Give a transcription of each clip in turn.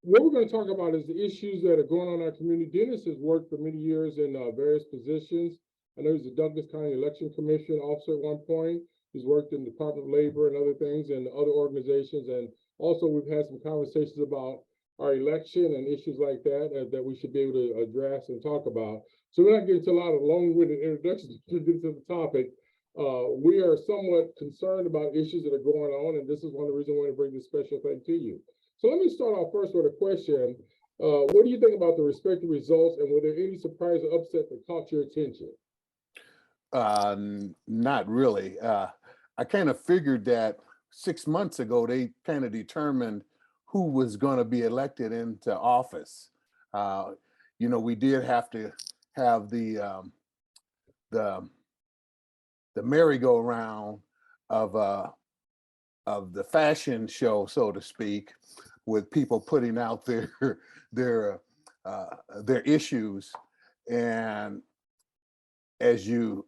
what we're going to talk about is the issues that are going on in our community. Dennis has worked for many years in various positions. I know he's the Douglas County Election Commission officer at one point. He's worked in the Department of Labor and other things and other organizations. And also we've had some conversations about our election and issues like that that we should be able to address and talk about. So we're not getting to a lot of long-winded introductions to get to the topic. We are somewhat concerned about issues that are going on, and this is one of the reasons we want to bring this special thing to you. So let me start off first with a question. What do you think about the respective results, and were there any surprise or upset that caught your attention? Not really. I kind of figured that 6 months ago, they kind of determined who was going to be elected into office. We did have to have the merry-go-round of the fashion show, so to speak, with people putting out their issues. And as you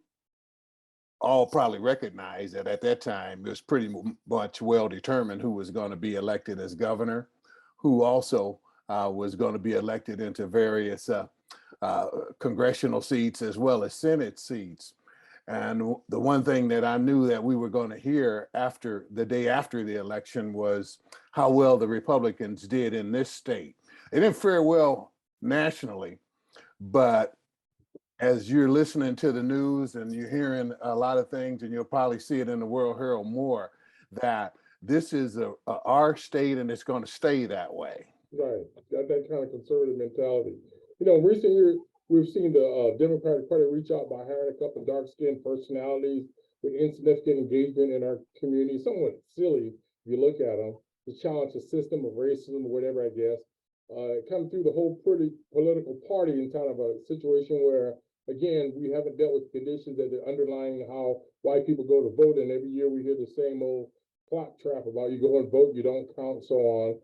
all probably recognize that at that time, it was pretty much well determined who was going to be elected as governor, who also was going to be elected into various congressional seats as well as Senate seats. And the one thing that I knew that we were going to hear after the day after the election was how well the Republicans did in this state. They didn't fare well nationally, but as you're listening to the news and you're hearing a lot of things, and you'll probably see it in the World Herald more, that this is our state and it's going to stay that way. Right, got that kind of conservative mentality. In recent years, we've seen the Democratic Party reach out by hiring a couple of dark-skinned personalities with insignificant engagement in our community. Somewhat silly if you look at them, to challenge the system of racism or whatever, I guess. Come through the whole pretty political party in kind of a situation where, again, we haven't dealt with conditions that are underlying how white people go to vote. And every year we hear the same old clock trap about you go and vote, you don't count, so on.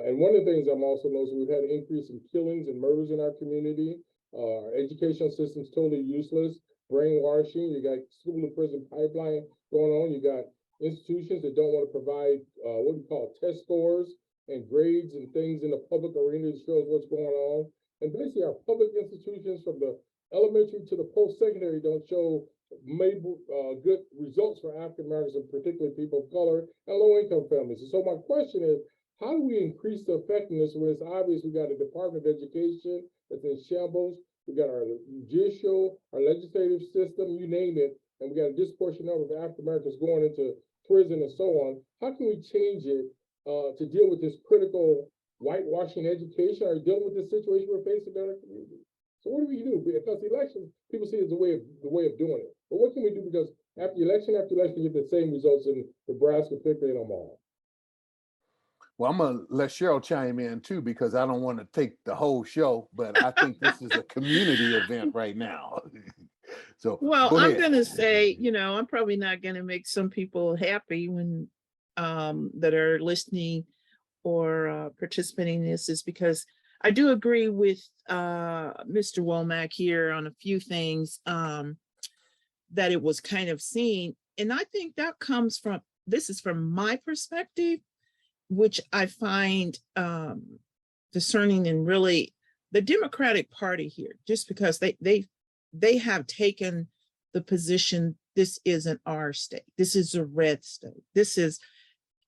And one of the things I'm also noticing, we've had an increase in killings and murders in our community. Our educational system's totally useless. Brainwashing, you got school to prison pipeline going on. You got institutions that don't want to provide what we call test scores and grades and things in the public arena that shows what's going on. And basically our public institutions from the elementary to the post-secondary don't show maybe good results for African Americans and particularly people of color and low-income families. And so my question is, how do we increase the effectiveness when it's obvious we got a Department of Education that's in shambles, we got our judicial, our legislative system, you name it, and we got a disproportionate number of African Americans going into prison and so on. How can we change it to deal with this critical whitewashing education or dealing with this situation we're facing in our community? So what do we do? Because the election, people see it as the way of doing it. But what can we do? Because after election, we get the same results in Nebraska, particularly in Omaha. Well, I'm going to let Cheryl chime in too, because I don't want to take the whole show, but I think this is a community event right now. So, well, I'm going to say, I'm probably not going to make some people happy when that are listening or participating in this, is because I do agree with Mr. Womack here on a few things that it was kind of seen. And I think that comes from, this is from my perspective, which I find discerning, and really the Democratic Party here, just because they have taken the position, this isn't our state, this is a red state,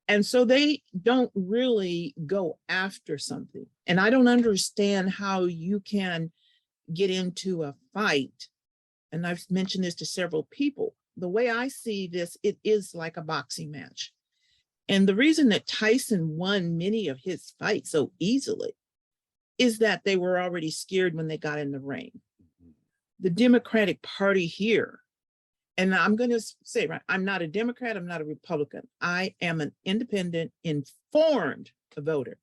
and so they don't really go after something. And I don't understand how you can get into a fight. And I've mentioned this to several people. The way I see this, it is like a boxing match. And the reason that Tyson won many of his fights so easily is that they were already scared when they got in the ring. The Democratic Party here, and I'm going to say, right, I'm not a Democrat, I'm not a Republican. I am an independent, informed voter.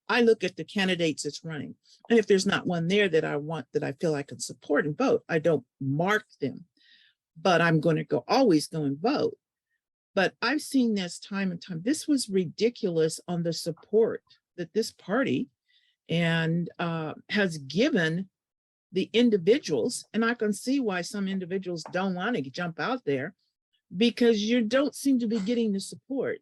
I look at the candidates that's running. And if there's not one there that I want, that I feel I can support and vote, I don't mark them, but I'm going to always go and vote. But I've seen this time and time. This was ridiculous on the support that this party and has given the individuals. And I can see why some individuals don't want to jump out there, because you don't seem to be getting the support.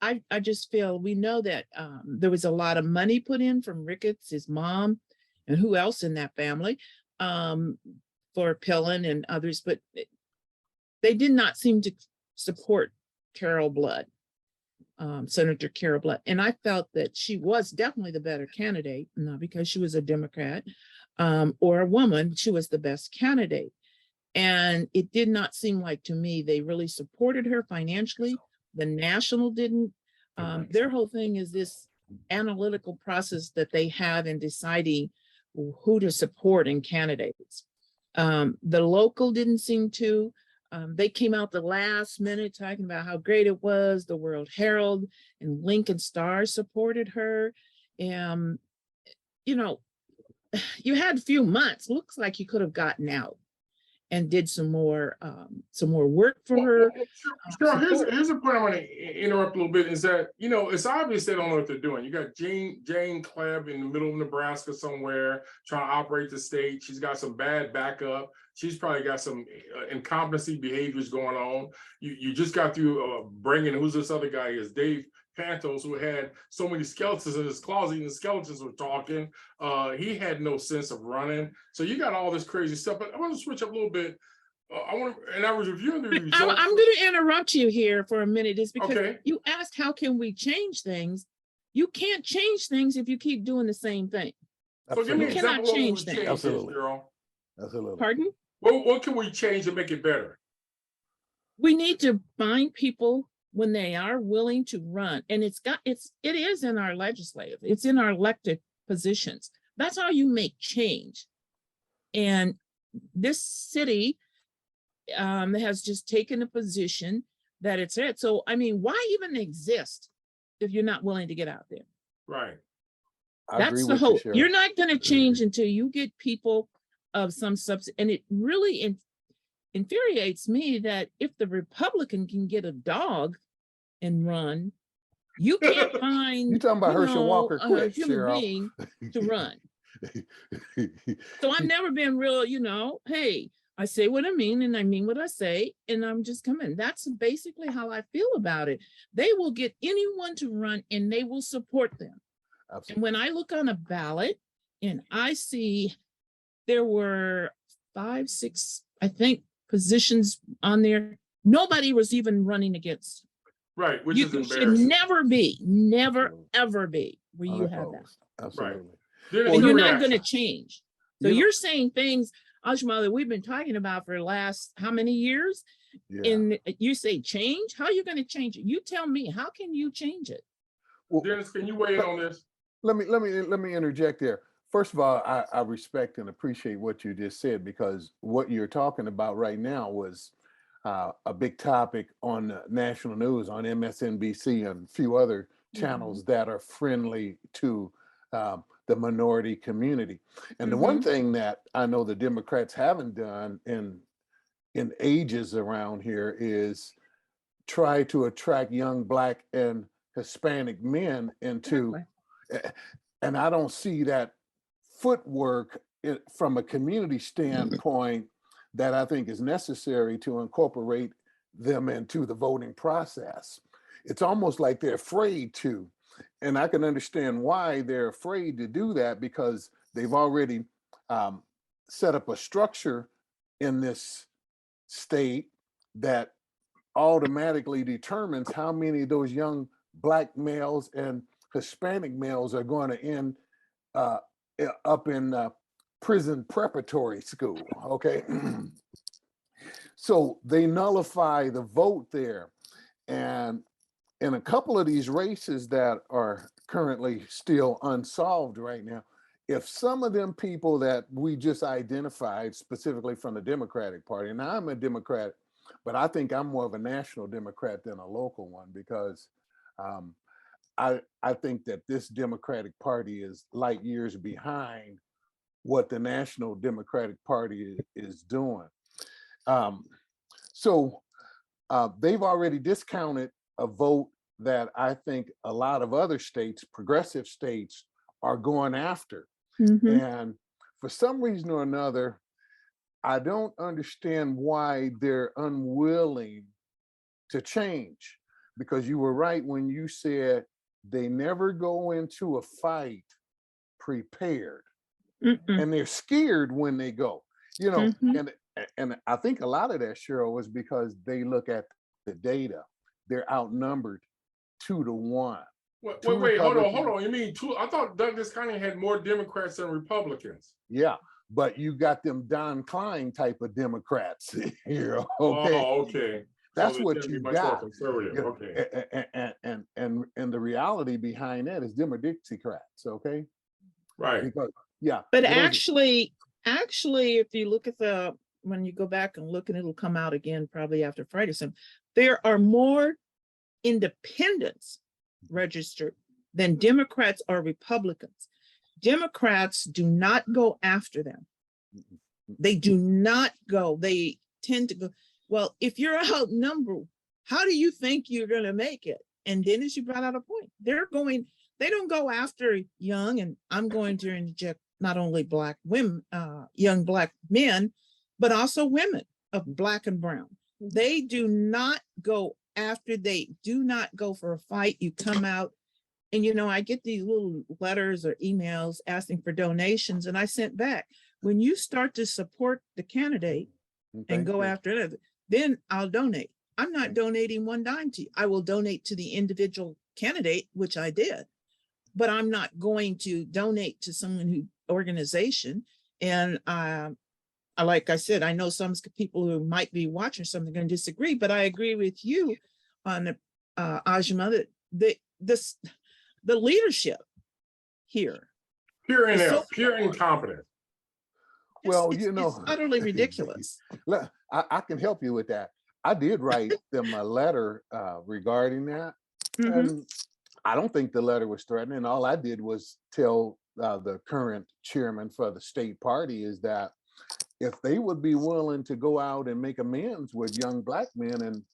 I just feel we know that there was a lot of money put in from Ricketts, his mom, and who else in that family, for Pillin and others, but they did not seem to support Carol Blood, Senator Carol Blood. And I felt that she was definitely the better candidate, not because she was a Democrat or a woman, she was the best candidate. And it did not seem like to me they really supported her financially. The National didn't. Their whole thing is this analytical process that they have in deciding who to support in candidates. The local didn't seem to. They came out the last minute talking about how great it was. The World Herald and Lincoln Star supported her. And, you know, you had a few months. Looks like you could have gotten out and did some more work for her. Cheryl, here's a point I want to interrupt a little bit, is that, you know, it's obvious they don't know what they're doing. You got Jane Klebb in the middle of Nebraska somewhere trying to operate the state. She's got some bad backup. She's probably got some incompetency behaviors going on. You just got through bringing, who's this other guy is, Dave Pantos, who had so many skeletons in his closet, and the skeletons were talking. He had no sense of running. So you got all this crazy stuff. But I want to switch up a little bit. I was reviewing the results. I'm going to interrupt you here for a minute. It's because Okay. you asked, how can we change things? You can't change things if you keep doing the same thing. So give me an You cannot example of what change we things. change, Absolutely. Cheryl. Absolutely. Pardon? What can we change to make it better? We need to find people when they are willing to run, and it is in our legislative, it's in our elected positions. That's how you make change. And this city has just taken a position that it's it. So I mean, why even exist if you're not willing to get out there? Right. That's the hope. You're not going to change until you get people of some substance. And it really infuriates me that if the Republican can get a dog and run, you can't find You talking about Herschel Walker a quick, human Cheryl. being to run. So I've never been real, hey, I say what I mean and I mean what I say, and I'm just coming. That's basically how I feel about it. They will get anyone to run and they will support them. Absolutely. And when I look on a ballot and I see there were 5, 6, I think, positions on there, nobody was even running against. Right, which You is should embarrassing. never, Absolutely. ever be where you have that. Unopposed. Absolutely. Then And it's you're not irrational. going to change. So you're saying things, Ashma, that we've been talking about for the last how many years? Yeah. And you say change? How are you going to change it? You tell me, how can you change it? Well, Dennis, can you weigh in on this? let me interject there. First of all, I respect and appreciate what you just said, because what you're talking about right now was a big topic on national news, on MSNBC and a few other channels that are friendly to the minority community. And the one thing that I know the Democrats haven't done in ages around here is try to attract young Black and Hispanic men into, and I don't see that footwork from a community standpoint that I think is necessary to incorporate them into the voting process. It's almost like they're afraid to. And I can understand why they're afraid to do that, because they've already set up a structure in this state that automatically determines how many of those young Black males and Hispanic males are going to end up in prison preparatory school, okay? So they nullify the vote there. And in a couple of these races that are currently still unsolved right now, if some of them people that we just identified specifically from the Democratic Party, and I'm a Democrat, but I think I'm more of a national Democrat than a local one, because I think that this Democratic Party is light years behind what the National Democratic Party is doing. So they've already discounted a vote that I think a lot of other states, progressive states, are going after. And for some reason or another, I don't understand why they're unwilling to change, because you were right when you said they never go into a fight prepared, Mm-mm. and they're scared when they go, you know, Mhm. and I think a lot of that, Cheryl, was because they look at the data. They're outnumbered 2-1. Wait, Two wait, hold on, hold Republicans. on. You mean two? I thought Douglas County had more Democrats than Republicans. Yeah, but you got them Don Klein type of Democrats here. Okay, Oh, okay. So that's they what tend to be you much more got. conservative. You know, Okay, and the reality behind that is them are Dixiecrats. Okay, right. because yeah, But those, actually, if you look at when you go back and look, and it'll come out again probably after Friday, so there are more independents registered than Democrats or Republicans. Democrats do not go after them. They do not go. They tend to go, well, if you're outnumbered, how do you think you're going to make it? And Dennis, you brought out a point. They don't go after young, and I'm going to inject not only Black women, young Black men, but also women of Black and brown. They do not go after, they do not go for a fight. You come out, and I get these little letters or emails asking for donations, and I sent back, when you start to support the candidate and go after it, then I'll donate. I'm not donating one dime to you. I will donate to the individual candidate, which I did, but I'm not going to donate to someone organization. And like I said, I know some people who might be watching something going to disagree, but I agree with you on Ajma, that the leadership here Pure is inept, so pure incompetent. well, it's utterly ridiculous. Look, I can help you with that. I did write them a letter regarding that. Mhm. And I don't think the letter was threatening. All I did was tell the current chairman for the state party is that if they would be willing to go out and make amends with young Black men, and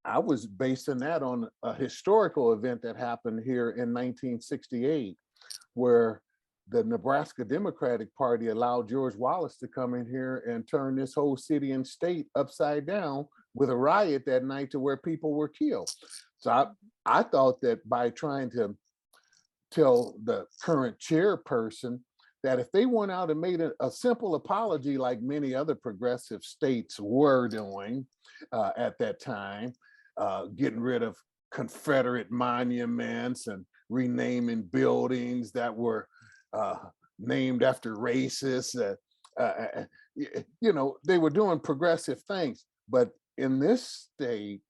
I was basing that on a historical event that happened here in 1968, where the Nebraska Democratic Party allowed George Wallace to come in here and turn this whole city and state upside down with a riot that night to where people were killed. So I thought that by trying to tell the current chairperson that if they went out and made a simple apology like many other progressive states were doing at that time, getting rid of Confederate monuments and renaming buildings that were named after racists, they were doing progressive things. But in this state,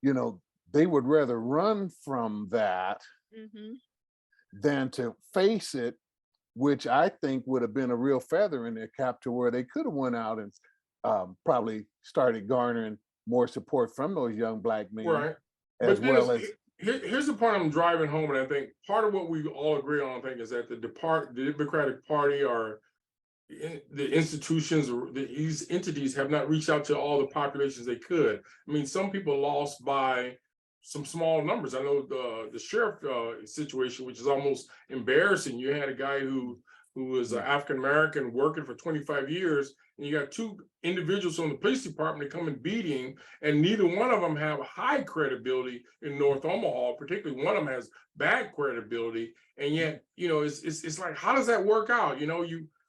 they would rather run from that than to face it, which I think would have been a real feather in their cap to where they could have went out and probably started garnering more support from those young Black men. Right. As But well Dennis, as here's the point I'm driving home, and I think part of what we all agree on, I think, is that the Democratic Party or the institutions, or these entities have not reached out to all the populations they could. I mean, some people lost by some small numbers. I know the sheriff situation, which is almost embarrassing. You had a guy who was African American working for 25 years, and you got two individuals from the police department coming beating, and neither one of them have high credibility in North Omaha. Particularly, one of them has bad credibility, and yet it's like, how does that work out?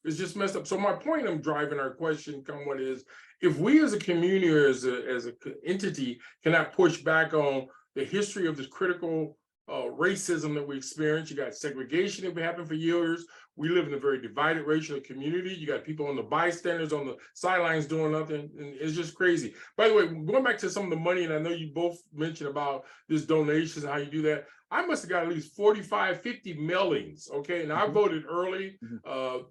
It's just messed up. So my point I'm driving our question somewhat is, if we as a community or as a entity cannot push back on the history of this critical racism that we experience, you got segregation that been happening for years. We live in a very divided racial community. You got people on the bystanders on the sidelines doing nothing, and it's just crazy. By the way, going back to some of the money, and I know you both mentioned about this donations and how you do that. I must have got at least 45, 50 mailings, okay? And I voted early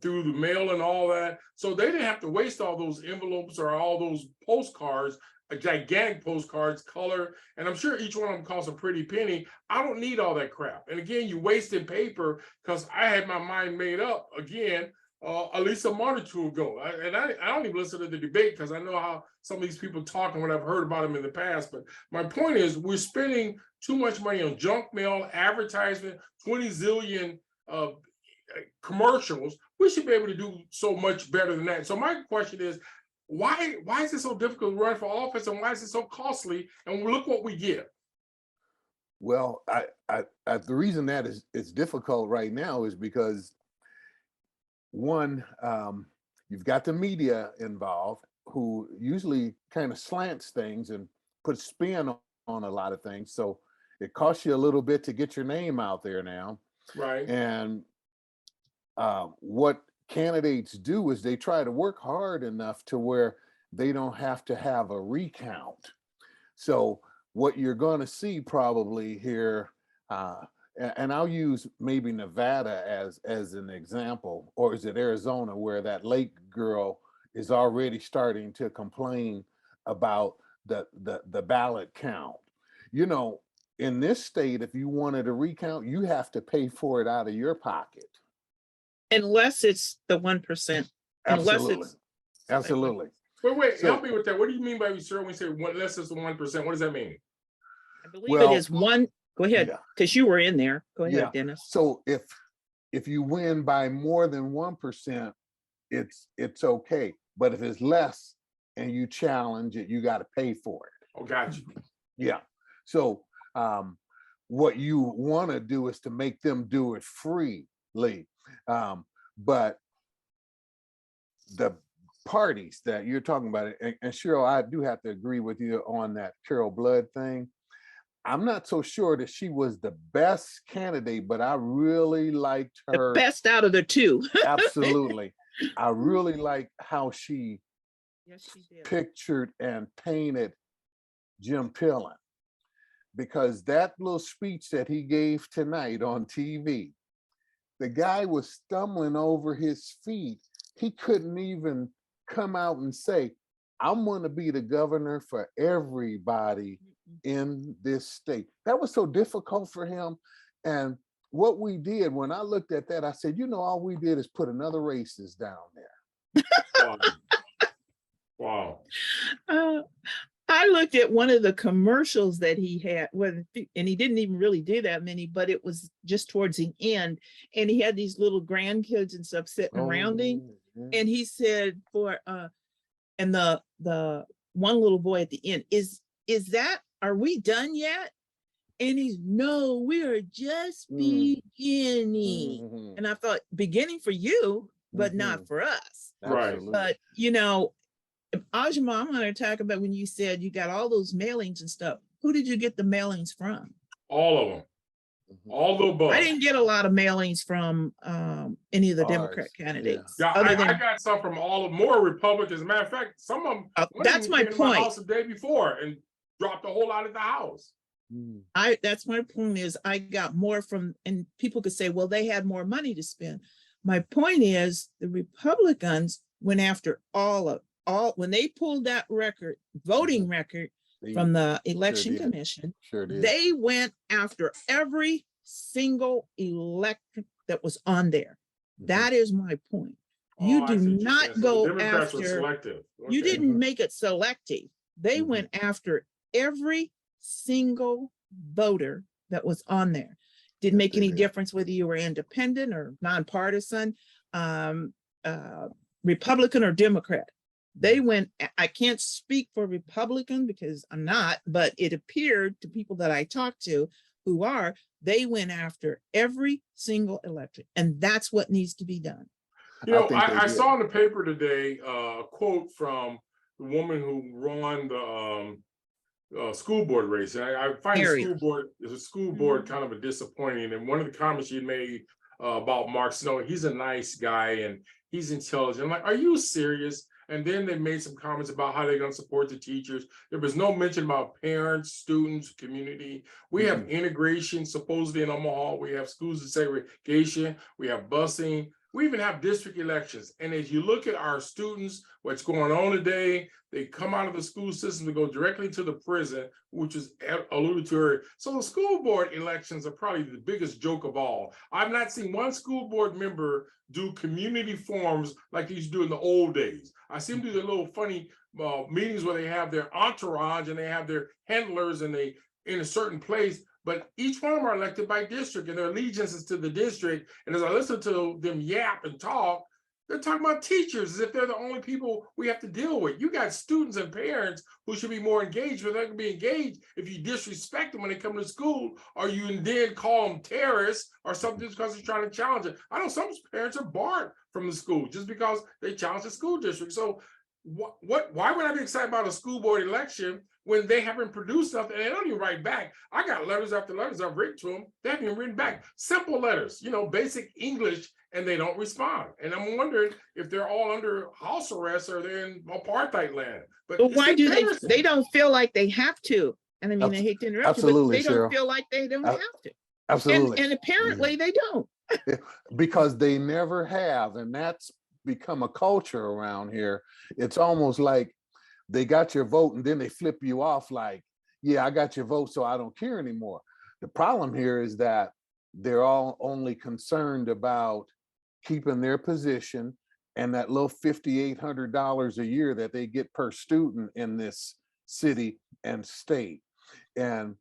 through the mail and all that. So they didn't have to waste all those envelopes or all those postcards, gigantic postcards, color, and I'm sure each one of them costs a pretty penny. I don't need all that crap. And again, you wasted paper, because I had my mind made up again at least a month or two ago. I don't even listen to the debate because I know how some of these people talk and what I've heard about them in the past. But my point is, we're spending too much money on junk mail, advertisement, 20 zillion commercials. We should be able to do so much better than that. So my question is, why is it so difficult to run for office, and why is it so costly? And look what we get. Well, the reason that is it's difficult right now is because one, you've got the media involved who usually kind of slants things and puts spin on a lot of things. So it costs you a little bit to get your name out there now. Right. And what candidates do is they try to work hard enough to where they don't have to have a recount. So what you're going to see probably here, and I'll use maybe Nevada as an example, or is it Arizona, where that Lake girl is already starting to complain about the ballot count. You know, in this state, if you wanted a recount, you have to pay for it out of your pocket. Unless it's the 1%. Unless Absolutely, it's Wait, absolutely. So- help me with that. What do you mean by, sir, when you say less than 1%? What does that mean? I believe Well, it is one. Go ahead, yeah. because you were in there. Go ahead, Yeah. Dennis. So if you win by more than 1%, it's okay. But if it's less and you challenge it, you got to pay for it. Oh, got you. Yeah. So what you want to do is to make them do it freely. But the parties that you're talking about, and Cheryl, I do have to agree with you on that Carol Blood thing. I'm not so sure that she was the best candidate, but I really liked her. The best out of the two. Absolutely. I really liked how she Yes, she did. pictured and painted Jim Pillen, because that little speech that he gave tonight on TV, the guy was stumbling over his feet. He couldn't even come out and say, I'm going to be the governor for everybody in this state. That was so difficult for him. And what we did, when I looked at that, I said, you know, all we did is put another racist down there. Wow. Wow. I looked at one of the commercials that he had, and he didn't even really do that many, but it was just towards the end. And he had these little grandkids and stuff sitting around him. Yeah. And he said, and the one little boy at the end, is that, are we done yet? And he's, no, we are just beginning. Mhm. And I thought, beginning for you, but not for us. Right. Absolutely. But, you know, Ajma, I'm going to talk about when you said you got all those mailings and stuff. Who did you get the mailings from? All of them. All the above. I didn't get a lot of mailings from any of the Democrat Ours, candidates. Yeah, other than, I got some from more Republicans. As a matter of fact, some of them. that's my point. House the day before and dropped a whole lot at the house. That's my point is I got more from, and people could say, well, they had more money to spend. My point is the Republicans went after all when they pulled that record, voting record from the election commission, they went after every single electorate that was on there. That is my point. You do not go after, you didn't make it selective. They went after every single voter that was on there. Didn't make any difference whether you were independent or nonpartisan, Republican or Democrat. They went, I can't speak for Republican because I'm not, but it appeared to people that I talked to who are, they went after every single electorate, and that's what needs to be done. You know, I saw in the paper today a quote from the woman who won the school board race. And I find the school board kind of a disappointing. And one of the comments she made about Mark Snow, he's a nice guy and he's intelligent. I'm like, are you serious? And then they made some comments about how they're going to support the teachers. There was no mention about parents, students, community. We have integration supposedly in Omaha. We have schools of segregation. We have busing. We even have district elections. And as you look at our students, what's going on today, they come out of the school system to go directly to the prison, which is alluded to earlier. So the school board elections are probably the biggest joke of all. I've not seen one school board member do community forums like they used to do in the old days. I see them do their little funny meetings where they have their entourage and they have their handlers and they in a certain place. But each one of them are elected by district and their allegiance is to the district. And as I listen to them yap and talk, They're talking about teachers as if they're the only people we have to deal with. You got students and parents who should be more engaged, but they're going to be engaged if you disrespect them when they come to school, or you then call them terrorists or something just because they're trying to challenge it. I know some parents are barred from the school just because they challenge the school district. So why would I be excited about a school board election when they haven't produced something and they don't even write back? I got letters after letters I've written to them. They haven't even written back. Simple letters, basic English, and they don't respond. And I'm wondering if they're all under house arrest or they're in apartheid land. But it's why do embarrassing. they don't feel like they have to? And I mean, I hate to interrupt you, but Absolutely, they don't Cheryl. feel like they don't have to. Absolutely. And apparently they don't. Because they never have, and that's become a culture around here. It's almost like they got your vote and then they flip you off like, yeah, I got your vote, so I don't care anymore. The problem here is that they're all only concerned about keeping their position and that little $5,800 a year that they get per student in this city and state. And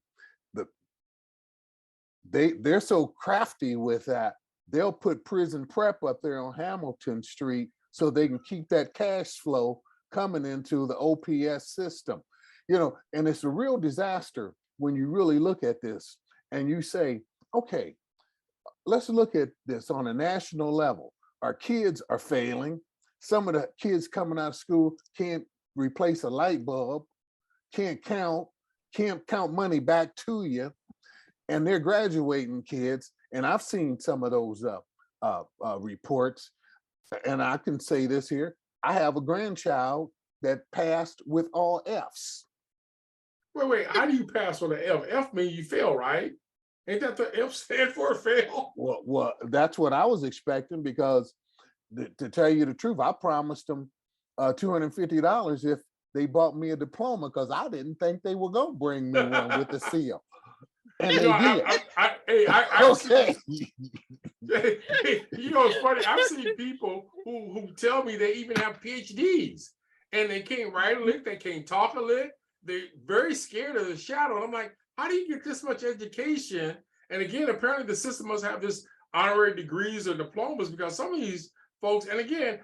they're so crafty with that, they'll put prison prep up there on Hamilton Street so they can keep that cash flow coming into the OPS system. And it's a real disaster when you really look at this and you say, okay, let's look at this on a national level. Our kids are failing. Some of the kids coming out of school can't replace a light bulb, can't count money back to you. And they're graduating kids. And I've seen some of those reports. And I can say this here, I have a grandchild that passed with all Fs. Wait, how do you pass with an F? F means you fail, right? Ain't that the F stand for fail? Well, that's what I was expecting, because to tell you the truth, I promised them $250 if they bought me a diploma, because I didn't think they were going to bring me one with the seal. And they did. Okay. It's funny. I've seen people who tell me they even have PhDs and they can't write a lick, they can't talk a lick. They're very scared of the shadow. And I'm like, how do you get this much education? And again, apparently the system must have this honorary degrees or diplomas, because some of these folks, and again,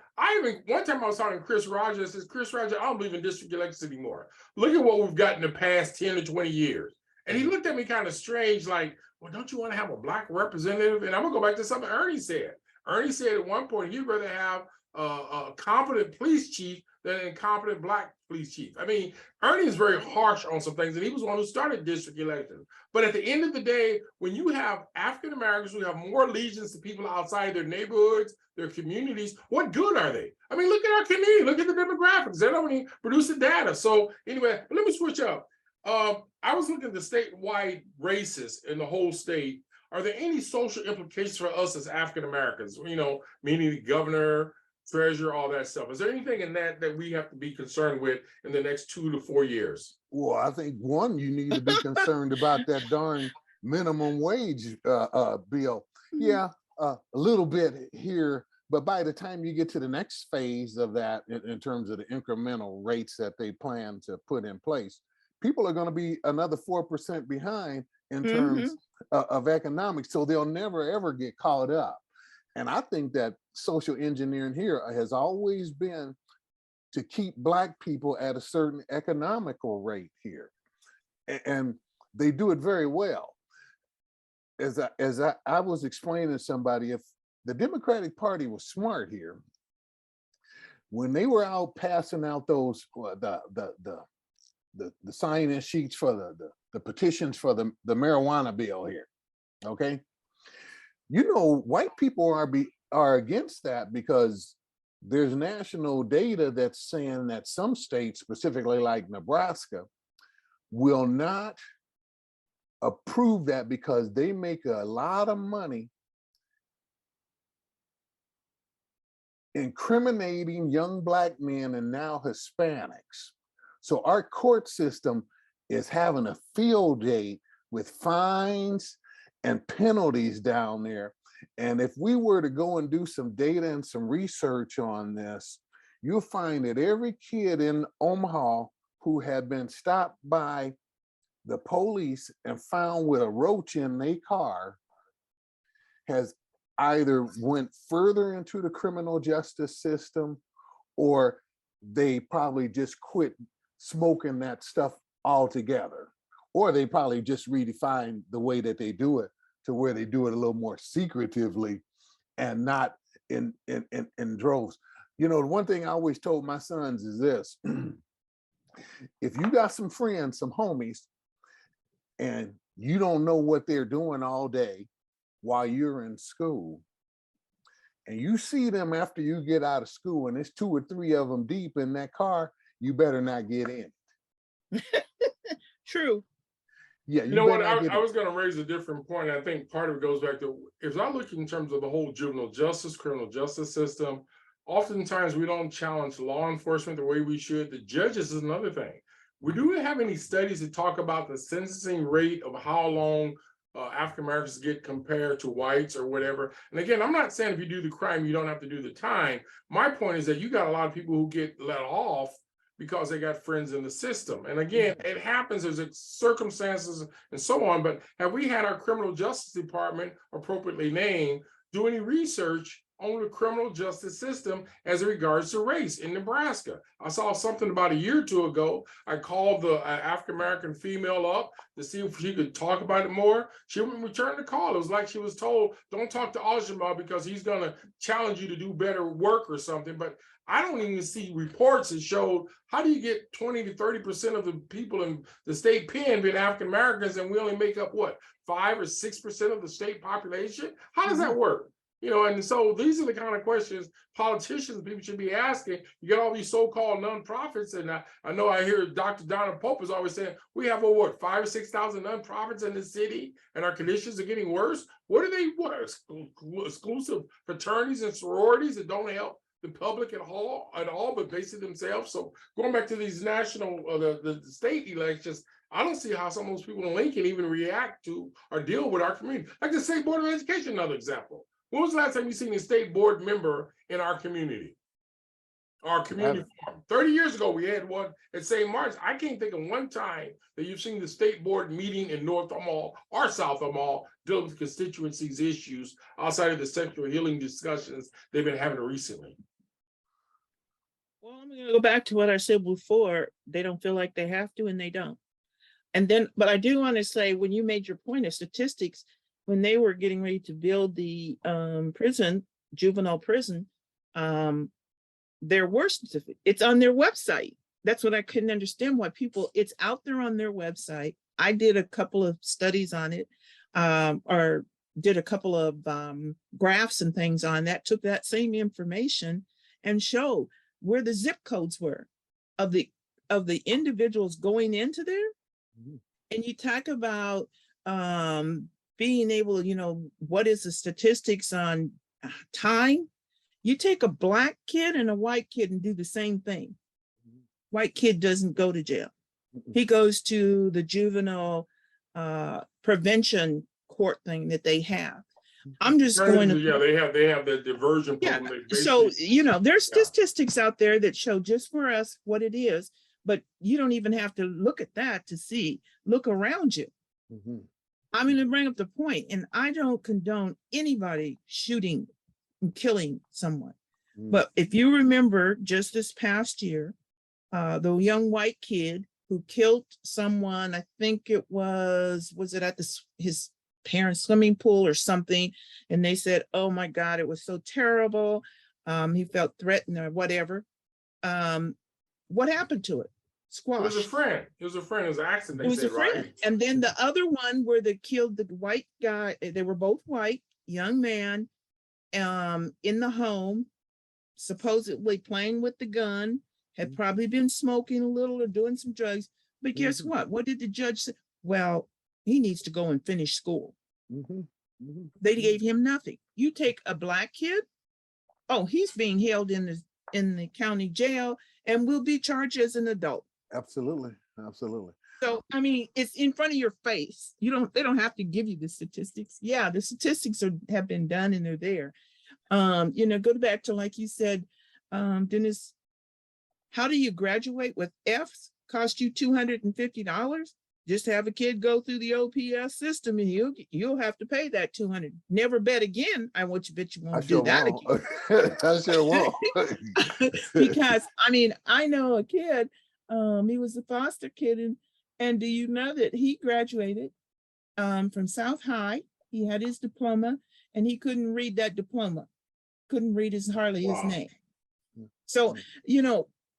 one time I was talking to Chris Rogers, I says, Chris Rogers, I don't believe in district elections anymore. Look at what we've got in the past 10 to 20 years. And he looked at me kind of strange, like, well, don't you want to have a Black representative? And I'm gonna go back to something Ernie said. Ernie said at one point he'd rather have a competent police chief than an incompetent Black police chief. I mean, Ernie is very harsh on some things, and he was one who started district elections. But at the end of the day, when you have African Americans who have more allegiance to people outside their neighborhoods, their communities, what good are they? I mean, look at our community, look at the demographics. They don't even produce the data. So anyway, let me switch up. I was looking at the statewide races in the whole state. Are there any social implications for us as African Americans? Meaning the governor, treasurer, all that stuff. Is there anything in that we have to be concerned with in the next 2 to 4 years? Well, I think one, you need to be concerned about that darn minimum wage bill. Yeah, a little bit here, but by the time you get to the next phase of that, in terms of the incremental rates that they plan to put in place, people are going to be another 4% behind in terms of economics. So they'll never, ever get caught up. And I think that social engineering here has always been to keep Black people at a certain economical rate here. And they do it very well. As I was explaining to somebody, if the Democratic Party was smart here, when they were out passing out those, the sign-in sheets for the petitions for the marijuana bill here, okay? White people are against that, because there's national data that's saying that some states, specifically like Nebraska, will not approve that because they make a lot of money incriminating young Black men and now Hispanics. So our court system is having a field day with fines and penalties down there. And if we were to go and do some data and some research on this, you'll find that every kid in Omaha who had been stopped by the police and found with a roach in their car has either went further into the criminal justice system, or they probably just quit smoking that stuff altogether, or they probably just redefined the way that they do it to where they do it a little more secretively and not in droves. You know, the one thing I always told my sons is this: if you got some friends, some homies, and you don't know what they're doing all day while you're in school, and you see them after you get out of school and there's 2 or 3 of them deep in that car, you better not get in. True. Yeah, You know what? better not get I in. was going to raise a different point. I think part of it goes back to, if I look in terms of the whole juvenile justice, criminal justice system, oftentimes we don't challenge law enforcement the way we should. The judges is another thing. We do have any studies that talk about the sentencing rate of how long African Americans get compared to whites or whatever. And again, I'm not saying if you do the crime, you don't have to do the time. My point is that you got a lot of people who get let off because they got friends in the system. And again, it happens, there's circumstances and so on, but have we had our criminal justice department, appropriately named, do any research on the criminal justice system as it regards to race in Nebraska? I saw something about a year or 2 ago. I called the African-American female up to see if she could talk about it more. She wouldn't return the call. It was like she was told, don't talk to Alshima because he's gonna challenge you to do better work or something. But I don't even see reports that showed, how do you get 20 to 30% of the people in the state pen being African Americans, and we only make up what, 5 or 6% of the state population? How does that work? You know, and so these are the kind of questions politicians, people should be asking. You got all these so-called nonprofits, and I know I hear Dr. Donna Pope is always saying, we have over what, 5,000 or 6,000 nonprofits in the city, and our conditions are getting worse. What are they, what, exclusive fraternities and sororities that don't help the public at all, but basically themselves? So going back to these national, the state elections, I don't see how some of those people in Lincoln even react to or deal with our community. Like the State Board of Education, another example. When was the last time you seen a state board member in our community? Our community forum. 30 years ago, we had one at St. Martin's. I can't think of one time that you've seen the state board meeting in North Mall or South Mall dealing with constituencies issues outside of the sexual healing discussions they've been having recently. Well, I'm going to go back to what I said before. They don't feel like they have to, and they don't. And then, but I do want to say, when you made your point of statistics, when they were getting ready to build the juvenile prison, there were statistics. It's on their website. That's what I couldn't understand, why people, it's out there on their website. I did a couple of studies on it, or did a couple of graphs and things on that, took that same information and showed where the zip codes were of the individuals going into there. And you talk about being able, you know, what is the statistics on time? You take a Black kid and a white kid and do the same thing. White kid doesn't go to jail. He goes to the juvenile prevention court thing that they have. I'm just going to, yeah, they have the diversion program. Yeah. So, you know, there's statistics out there that show just for us what it is, but you don't even have to look at that to see, look around you. I'm going to bring up the point, and I don't condone anybody shooting and killing someone. But if you remember just this past year, the young white kid who killed someone, I think it was it at his parents' swimming pool or something, and they said, oh my God, it was so terrible. He felt threatened or whatever. What happened to it? Squash. It was a friend. It was an accident. It was a friend. Right? And then the other one where they killed the white guy, they were both white, young man, in the home, supposedly playing with the gun, had probably been smoking a little or doing some drugs. But guess what? What did the judge say? Well, he needs to go and finish school. They gave him nothing. You take a Black kid, oh, he's being held in the county jail and will be charged as an adult. Absolutely. So, I mean, it's in front of your face. They don't have to give you the statistics. Yeah, the statistics have been done and they're there. You know, go back to, like you said, Dennis, how do you graduate with Fs? Cost you $250? just have a kid go through the OPS system and you'll have to pay that 200. Never bet again. I want you bet you I won't sure do that won't. again. I sure won't. Because I mean, I know a kid, he was a foster kid, and do you know that he graduated from South High? He had his diploma and he couldn't read that diploma, couldn't read hardly his Wow. name. So,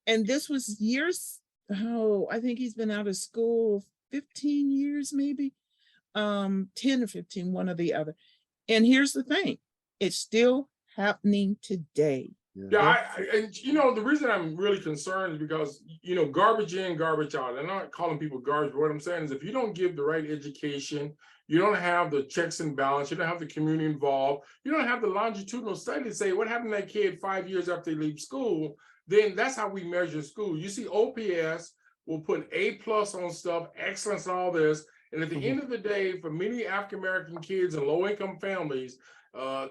and this was years, I think he's been out of school 15 years, maybe 10 or 15, one or the other. And here's the thing, it's still happening today. Yeah, and the reason I'm really concerned is because, garbage in, garbage out. I'm not calling people garbage, but what I'm saying is if you don't give the right education, you don't have the checks and balance, you don't have the community involved, you don't have the longitudinal study to say what happened to that kid 5 years after they leave school, then that's how we measure school. You see OPS will put A+ on stuff, excellence and all this. And at the end of the day, for many African-American kids and low-income families,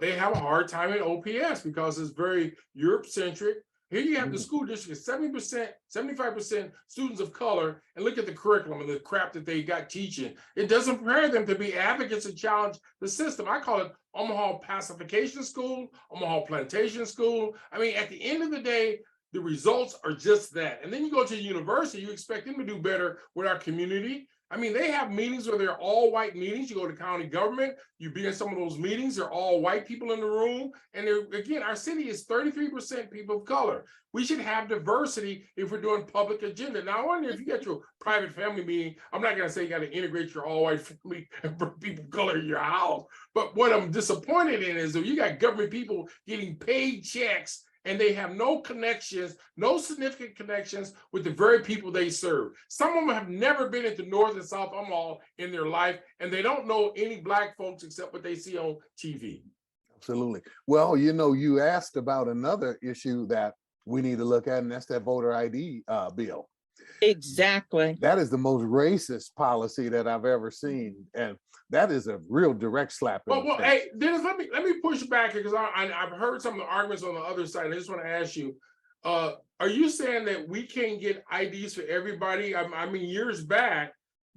they have a hard time in OPS because it's very Europe-centric. Here you have the school district, 70%, 75% students of color, and look at the curriculum and the crap that they got teaching. It doesn't prepare them to be advocates and challenge the system. I call it Omaha Pacification School, Omaha Plantation School. I mean, at the end of the day, the results are just that. And then you go to the university, you expect them to do better with our community. I mean, they have meetings where they're all white meetings. You go to county government, you be in some of those meetings, they're all white people in the room. And again, our city is 33% people of color. We should have diversity if we're doing public agenda. Now, I wonder if you get to a private family meeting, I'm not gonna say you gotta integrate your all white family and bring people of color in your house. But what I'm disappointed in is that you got government people getting paid checks and they have no connections, no significant connections with the very people they serve. Some of them have never been into North and South Omaha in their life, and they don't know any Black folks except what they see on TV. Absolutely. Well, you asked about another issue that we need to look at, and that's that voter ID bill. Exactly. That is the most racist policy that I've ever seen, and that is a real direct slap. Well, hey, Dennis, let me push back because I've heard some of the arguments on the other side. I just want to ask you, are you saying that we can't get IDs for everybody? I mean, years back,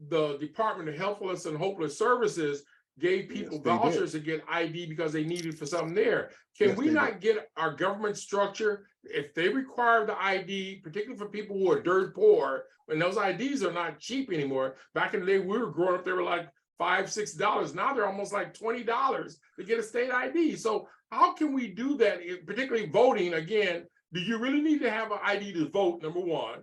the Department of Helpfulness and Hopeless Services gave people vouchers to get ID because they needed for something there. Can we not get our government structure, if they require the ID, particularly for people who are dirt poor, when those IDs are not cheap anymore? Back in the day, we were growing up, they were like $5, $6. Now they're almost like $20 to get a state ID. So how can we do that, particularly voting? Again, do you really need to have an ID to vote, number one?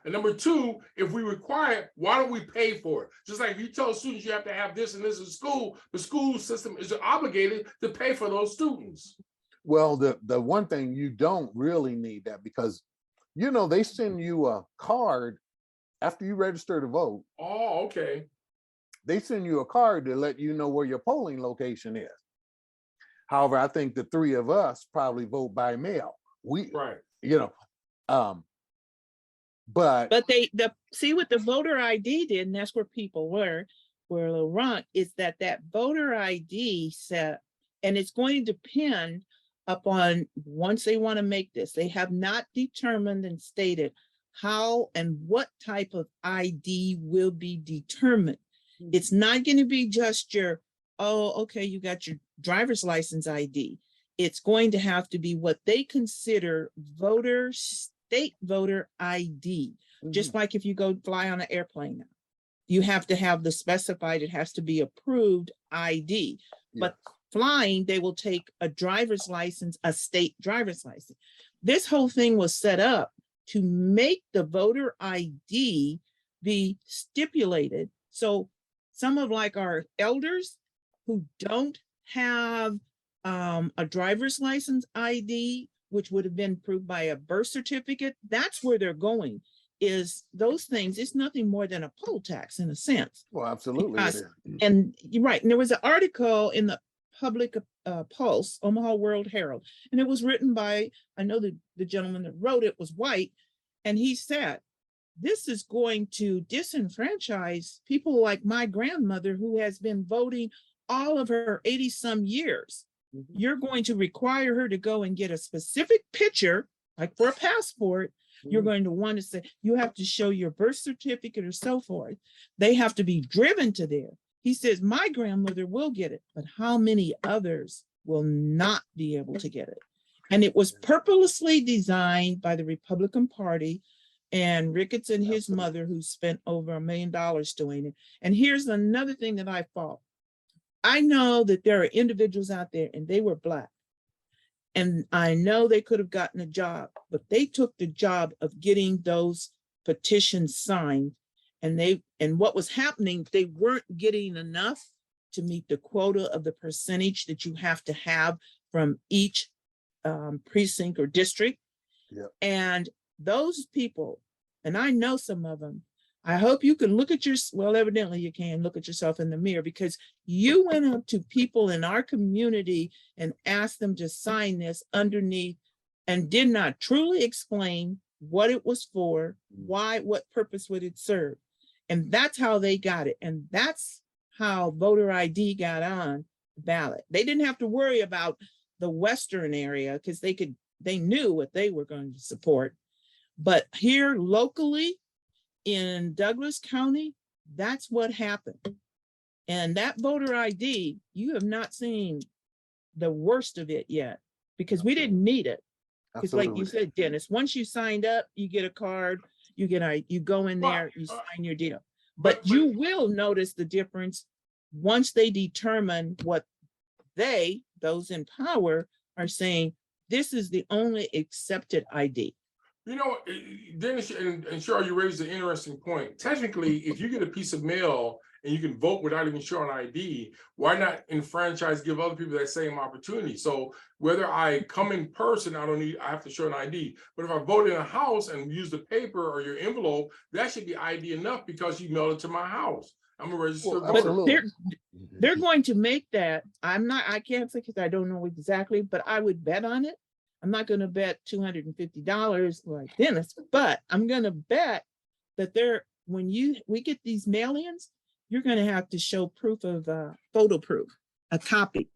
And number two, if we require it, why don't we pay for it? Just like if you tell students you have to have this and this in school, the school system is obligated to pay for those students. Well, the one thing, you don't really need that because, they send you a card after you register to vote. Oh, okay. They send you a card to let you know where your polling location is. However, I think the three of us probably vote by mail. Right. But See what the voter ID did, and that's where people were a little wrong, is that voter ID set, and it's going to depend upon, once they want to make this, they have not determined and stated how and what type of ID will be determined. It's not going to be just your, you got your driver's license ID. It's going to have to be what they consider state voter ID. Just like if you go fly on an airplane now, you have to have the specified, it has to be approved ID. But flying, they will take a driver's license, a state driver's license. This whole thing was set up to make the voter ID be stipulated. So some of like our elders who don't have a driver's license ID, which would have been approved by a birth certificate, that's where they're going. Is those things, it's nothing more than a poll tax in a sense. Well, absolutely. And you're right. And there was an article in the Public Pulse, Omaha World Herald, and it was written by, I know the gentleman that wrote it was white, and he said, this is going to disenfranchise people like my grandmother who has been voting all of her 80-some years. You're going to require her to go and get a specific picture, like for a passport, You're going to want to say, you have to show your birth certificate or so forth. They have to be driven to there. He says, my grandmother will get it, but how many others will not be able to get it? And it was purposely designed by the Republican Party and Ricketts and his mother, who spent over $1 million doing it. And here's another thing that I fault. I know that there are individuals out there and they were Black. And I know they could have gotten a job, but they took the job of getting those petitions signed. And what was happening, they weren't getting enough to meet the quota of the percentage that you have to have from each precinct or district. Yep. And those people, and I know some of them, I hope you can look at well, evidently you can look at yourself in the mirror, because you went up to people in our community and asked them to sign this underneath and did not truly explain what it was for, why, what purpose would it serve. And that's how they got it. And that's how voter ID got on the ballot. They didn't have to worry about the Western area because they knew what they were going to support. But here locally in Douglas County, that's what happened. And that voter ID, you have not seen the worst of it yet, because we didn't need it. Because like you said, Dennis, once you signed up, you get a card, you go in there, you sign your deal. But you will notice the difference once they determine what those in power, are saying, this is the only accepted ID. You know, Dennis and Cheryl, you raised an interesting point. Technically, if you get a piece of mail and you can vote without even showing ID, why not enfranchise, give other people that same opportunity? So whether I come in person, I have to show an ID. But if I vote in a house and use the paper or your envelope, that should be ID enough because you mailed it to my house. I'm a registered voter. They're going to make that. I can't say because I don't know exactly, but I would bet on it. I'm not going to bet $250 like Dennis, but I'm going to bet that when we get these mail-ins, you're going to have to show proof of photo proof, a copy.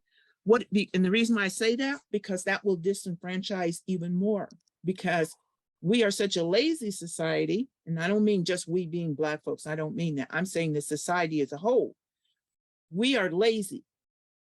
And the reason why I say that, because that will disenfranchise even more, because we are such a lazy society. And I don't mean just we being Black folks. I don't mean that. I'm saying the society as a whole. We are lazy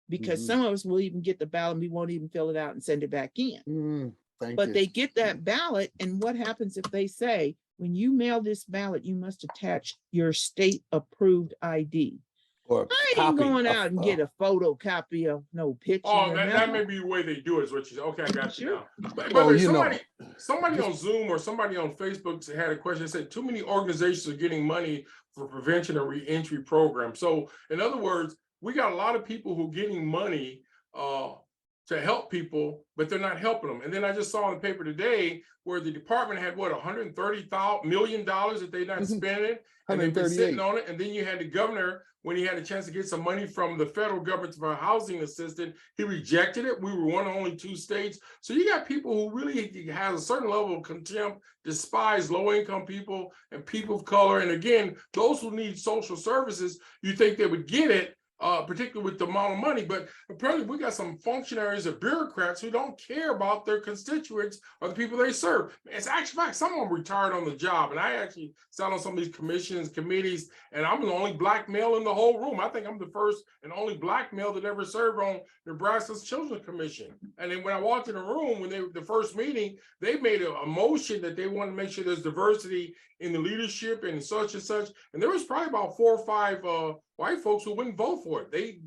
because some of us will even get the ballot and we won't even fill it out and send it back in. But they get that ballot. And what happens if they say, when you mail this ballot, you must attach your state approved ID. Or I ain't going out and get a photocopy of no picture. Oh, that may be the way they do it, is what you say. Okay, I got you now. But somebody on Zoom or somebody on Facebook had a question that said too many organizations are getting money for prevention and reentry programs. So in other words, we got a lot of people who are getting money to help people, but they're not helping them. And then I just saw in the paper today where the department had $130 million that they're not spending, and they've been sitting on it. And then you had the governor, when he had a chance to get some money from the federal government for a housing assistance, he rejected it. We were one of only 2 states. So you got people who really have a certain level of contempt, despise low-income people and people of color. And again, those who need social services, you think they would get it, particularly with the amount of money. But apparently we got some functionaries or bureaucrats who don't care about their constituents or the people they serve. It's actually fact, some of them retired on the job. And I actually sat on some of these commissions, committees, and I'm the only Black male in the whole room. I think I'm the first and only Black male that ever served on Nebraska's Children's Commission. And then when I walked in the room, when the first meeting, they made a motion that they wanted to make sure there's diversity in the leadership and such and such. And there was probably about 4 or 5 white folks who wouldn't vote for it. They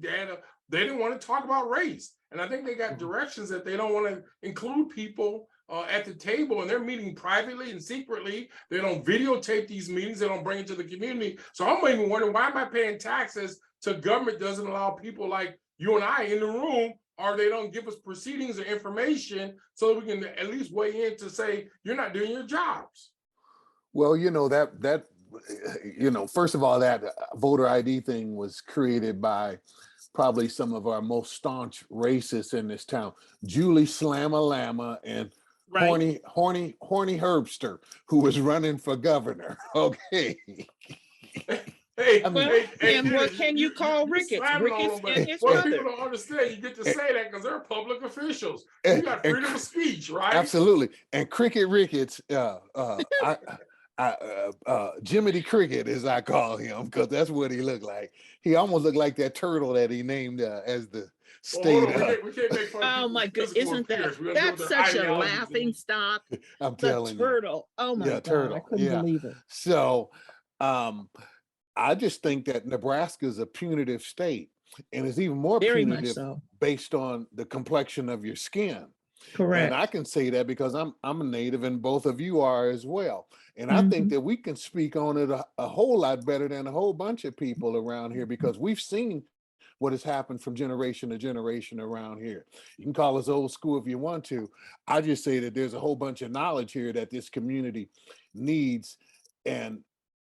didn't want to talk about race. And I think they got directions that they don't want to include people at the table, and they're meeting privately and secretly. They don't videotape these meetings. They don't bring it to the community. So I'm even wondering, why am I paying taxes to government doesn't allow people like you and I in the room, or they don't give us proceedings or information so that we can at least weigh in to say, you're not doing your jobs. Well, first of all, that voter ID thing was created by probably some of our most staunch racists in this town, Julie Slamma-Lamma and horny Herbster, who was running for governor. Okay. Hey, I mean, Well, hey, and what Dennis, can you call you Ricketts? slamming on Ricketts them, but and his what and, people mother. don't understand, you get to and, say that because they're public officials. and, You got and freedom of speech, right? absolutely. And Cricket Ricketts, Jiminy Cricket, as I call him, because that's what he looked like. He almost looked like that turtle that he named as the Well, hold state. on, we can't make fun of Oh people's my good, physical isn't that appearance. We gotta deal with that's their such a ideologies. laughing stock? I'm The telling you. turtle. Oh my Yeah, God, I turtle. couldn't Yeah. believe it. So I just think that Nebraska is a punitive state, and it's even more Very much punitive so. based on the complexion of your skin. And I Correct. can say that because I'm a native, and both of you are as well. And I think Mhm. that we can speak on it a whole lot better than a whole bunch of people around here because we've seen what has happened from generation to generation around here. You can call us old school if you want to. I just say that there's a whole bunch of knowledge here that this community needs and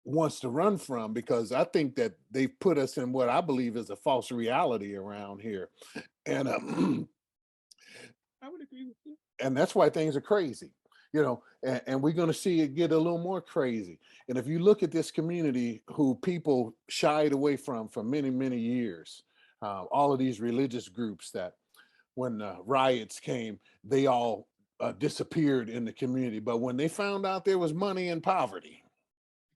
wants to run from, because I think that they've put us in what I believe is a false reality around here. And I would agree with you. and that's why things are crazy, and we're going to see it get a little more crazy. And if you look at this community who people shied away from for many, many years, all of these religious groups that when riots came, they all disappeared in the community. But when they found out there was money and poverty,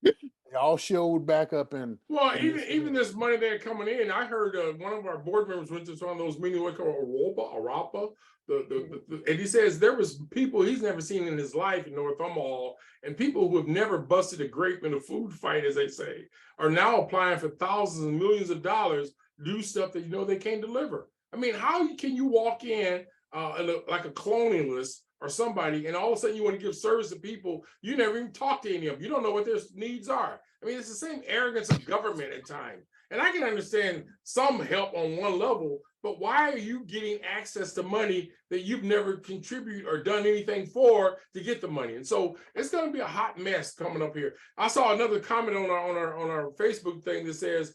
they all showed back up Well, in even this even community. this money they're coming in, I heard one of our board members went to one of those meetings, what called Arapa, and he says there was people he's never seen in his life in North Omaha, and people who have never busted a grape in a food fight, as they say, are now applying for thousands and millions of dollars to do stuff that they can't deliver. I mean, how can you walk in like a colonialist or somebody, and all of a sudden you want to give service to people you never even talked to any of them. You don't know what their needs are. I mean, it's the same arrogance of government at times. And I can understand some help on one level, but why are you getting access to money that you've never contributed or done anything for to get the money? And so it's going to be a hot mess coming up here. I saw another comment on our Facebook thing that says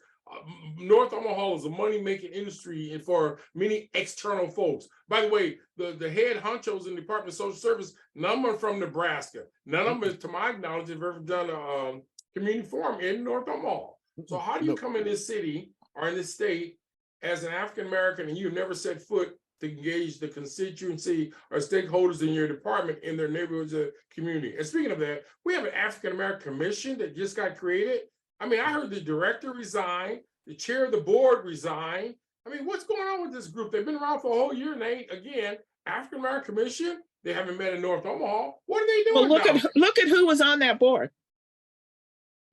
North Omaha is a money-making industry and for many external folks. By the way, the head honchos in the Department of Social Service, none of them are from Nebraska. None of them, to my knowledge, have ever done a community forum in North Omaha. So how do you come in this city or in this state as an African American and you've never set foot to engage the constituency or stakeholders in your department in their neighborhoods or community? And speaking of that, we have an African American commission that just got created. I mean, I heard the director resign, the chair of the board resign. I mean, what's going on with this group? They've been around for a whole year and they, again, African American Commission. They haven't met in North Omaha. What are they Well, doing now? look at who was on that board.